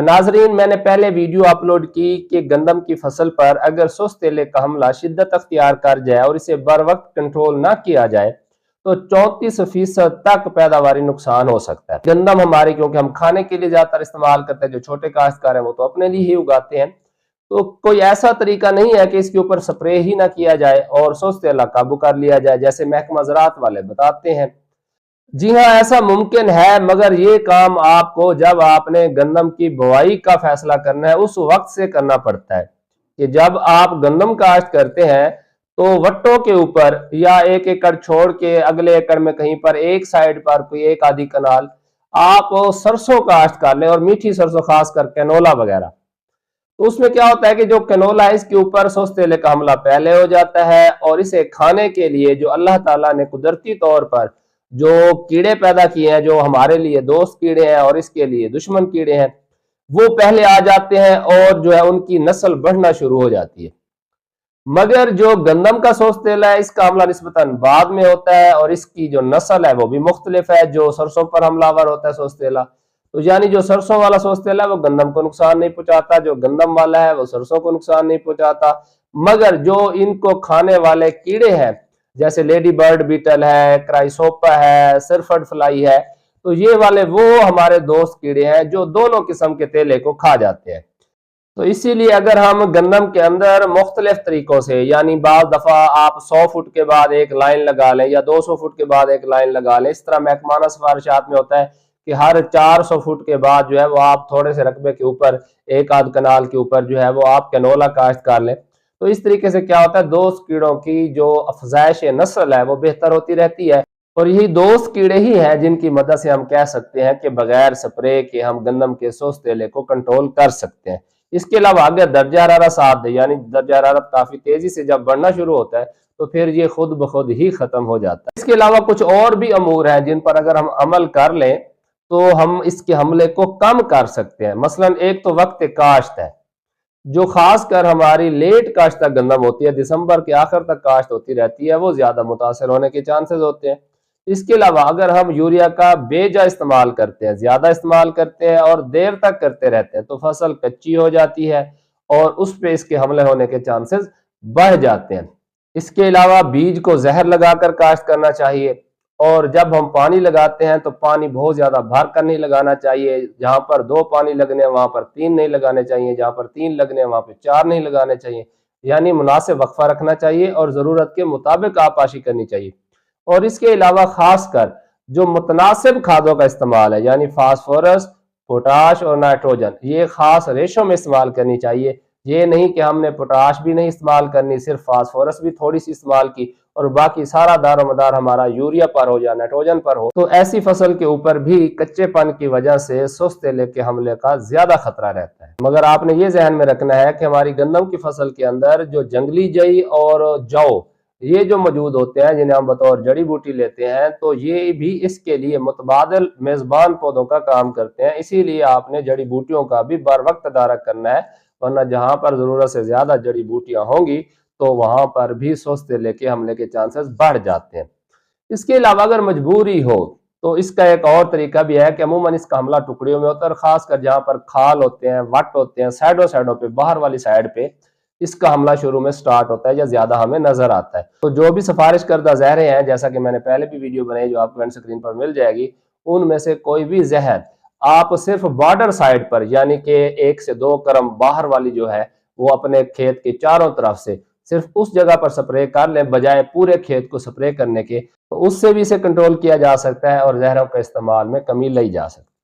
ناظرین، میں نے پہلے ویڈیو اپلوڈ کی کہ گندم کی فصل پر اگر سست تیلے کا حملہ شدت اختیار کر جائے اور اسے بر وقت کنٹرول نہ کیا جائے تو 34% تک پیداواری نقصان ہو سکتا ہے۔ گندم ہماری کیونکہ ہم کھانے کے لیے زیادہ تر استعمال کرتے ہیں، جو چھوٹے کاشتکار ہیں وہ تو اپنے لیے ہی اگاتے ہیں، تو کوئی ایسا طریقہ نہیں ہے کہ اس کے اوپر سپرے ہی نہ کیا جائے اور سست تیلہ قابو کر لیا جائے جیسے محکمہ زراعت والے بتاتے ہیں۔ جی ہاں، ایسا ممکن ہے، مگر یہ کام آپ کو جب آپ نے گندم کی بوائی کا فیصلہ کرنا ہے اس وقت سے کرنا پڑتا ہے کہ جب آپ گندم کاشت کرتے ہیں تو وٹوں کے اوپر یا 1 ایکڑ چھوڑ کے اگلے ایکڑ میں کہیں پر ایک سائیڈ پر کوئی 1 آدھی کنال آپ سرسوں کاشت کر لیں، اور میٹھی سرسوں خاص کر کینولا وغیرہ۔ تو اس میں کیا ہوتا ہے کہ جو کینولا ہے اس کے اوپر سست تیلے کا حملہ پہلے ہو جاتا ہے، اور اسے کھانے کے لیے جو اللہ تعالیٰ نے قدرتی طور پر جو کیڑے پیدا کیے ہیں، جو ہمارے لیے دوست کیڑے ہیں اور اس کے لیے دشمن کیڑے ہیں، وہ پہلے آ جاتے ہیں اور جو ہے ان کی نسل بڑھنا شروع ہو جاتی ہے۔ مگر جو گندم کا سست تیلہ ہے اس کا حملہ نسبتاً بعد میں ہوتا ہے، اور اس کی جو نسل ہے وہ بھی مختلف ہے۔ جو سرسوں پر حملہ آور ہوتا ہے سست تیلہ، تو یعنی جو سرسوں والا سست تیلہ ہے وہ گندم کو نقصان نہیں پہنچاتا، جو گندم والا ہے وہ سرسوں کو نقصان نہیں پہنچاتا، مگر جو ان کو کھانے والے کیڑے ہیں جیسے لیڈی برڈ بیٹل ہے، کرائسوپا ہے، سرفڈ فلائی ہے، تو یہ والے وہ ہمارے دوست کیڑے ہیں جو دونوں قسم کے تیلے کو کھا جاتے ہیں۔ تو اسی لیے اگر ہم گندم کے اندر مختلف طریقوں سے، یعنی بعض دفعہ آپ 100 فٹ کے بعد ایک لائن لگا لیں یا 200 فٹ کے بعد ایک لائن لگا لیں، اس طرح محکمانہ سفارشات میں ہوتا ہے کہ ہر 400 فٹ کے بعد جو ہے وہ آپ تھوڑے سے رقبے کے اوپر 1 آدھ کنال کے اوپر جو ہے وہ آپ کینولا کاشت کر لیں۔ تو اس طریقے سے کیا ہوتا ہے، دوست کیڑوں کی جو افزائش نسل ہے وہ بہتر ہوتی رہتی ہے، اور یہی دوست کیڑے ہی ہیں جن کی مدد سے ہم کہہ سکتے ہیں کہ بغیر سپرے کے ہم گندم کے سست تیلے کو کنٹرول کر سکتے ہیں۔ اس کے علاوہ اگر درجہ حرارت ساتھ دے، یعنی درجہ حرارت کافی تیزی سے جب بڑھنا شروع ہوتا ہے تو پھر یہ خود بخود ہی ختم ہو جاتا ہے۔ اس کے علاوہ کچھ اور بھی امور ہیں جن پر اگر ہم عمل کر لیں تو ہم اس کے حملے کو کم کر سکتے ہیں۔ مثلا ایک تو وقت کاشت ہے، جو خاص کر ہماری لیٹ کاشت تک گندم ہوتی ہے، دسمبر کے آخر تک کاشت ہوتی رہتی ہے، وہ زیادہ متاثر ہونے کے چانسز ہوتے ہیں۔ اس کے علاوہ اگر ہم یوریا کا بے جا استعمال کرتے ہیں، زیادہ استعمال کرتے ہیں اور دیر تک کرتے رہتے ہیں تو فصل کچی ہو جاتی ہے اور اس پہ اس کے حملے ہونے کے چانسز بڑھ جاتے ہیں۔ اس کے علاوہ بیج کو زہر لگا کر کاشت کرنا چاہیے، اور جب ہم پانی لگاتے ہیں تو پانی بہت زیادہ بھر کر نہیں لگانا چاہیے۔ جہاں پر 2 پانی لگنے ہیں وہاں پر 3 نہیں لگانے چاہیے، جہاں پر 3 لگنے ہیں وہاں پہ 4 نہیں لگانے چاہیے، یعنی مناسب وقفہ رکھنا چاہیے اور ضرورت کے مطابق آبپاشی کرنی چاہیے۔ اور اس کے علاوہ خاص کر جو متناسب کھادوں کا استعمال ہے، یعنی فاسفورس، پوٹاش اور نائٹروجن، یہ خاص ریشوں میں استعمال کرنی چاہیے۔ یہ نہیں کہ ہم نے پوٹاش بھی نہیں استعمال کرنی، صرف فاسفورس بھی تھوڑی سی استعمال کی اور باقی سارا دار و مدار ہمارا یوریا پر ہو یا نائٹروجن پر ہو، تو ایسی فصل کے اوپر بھی کچے پن کی وجہ سے سست تیلے کے حملے کا زیادہ خطرہ رہتا ہے۔ مگر آپ نے یہ ذہن میں رکھنا ہے کہ ہماری گندم کی فصل کے اندر جو جنگلی جئی اور جو یہ جو موجود ہوتے ہیں جنہیں ہم بطور جڑی بوٹی لیتے ہیں، تو یہ بھی اس کے لیے متبادل میزبان پودوں کا کام کرتے ہیں۔ اسی لیے آپ نے جڑی بوٹیوں کا بھی بر وقت تدارک کرنا ہے، ورنہ جہاں پر ضرورت سے زیادہ جڑی بوٹیاں ہوں گی تو وہاں پر بھی سست تیلے کے حملے کے چانسز بڑھ جاتے ہیں۔ اس کے علاوہ اگر مجبوری ہو تو اس کا ایک اور طریقہ بھی ہے کہ عموماً اس کا حملہ ٹکڑیوں میں ہوتا ہے، اور خاص کر جہاں پر کھال ہوتے ہیں، وٹ ہوتے ہیں، سائڈوں پہ، باہر والی سائڈ پہ اس کا حملہ شروع میں سٹارٹ ہوتا ہے یا زیادہ ہمیں نظر آتا ہے۔ تو جو بھی سفارش کردہ زہریں ہیں، جیسا کہ میں نے پہلے بھی ویڈیو بنائی جو آپ کو اینڈ سکرین پر مل جائے گی، ان میں سے کوئی بھی زہر آپ صرف بارڈر سائڈ پر، یعنی کہ 1 سے 2 کرم باہر والی جو ہے وہ اپنے کھیت کے چاروں طرف سے صرف اس جگہ پر سپرے کر لیں بجائے پورے کھیت کو سپرے کرنے کے، تو اس سے بھی اسے کنٹرول کیا جا سکتا ہے اور زہروں کے استعمال میں کمی لائی جا سکتی ہے۔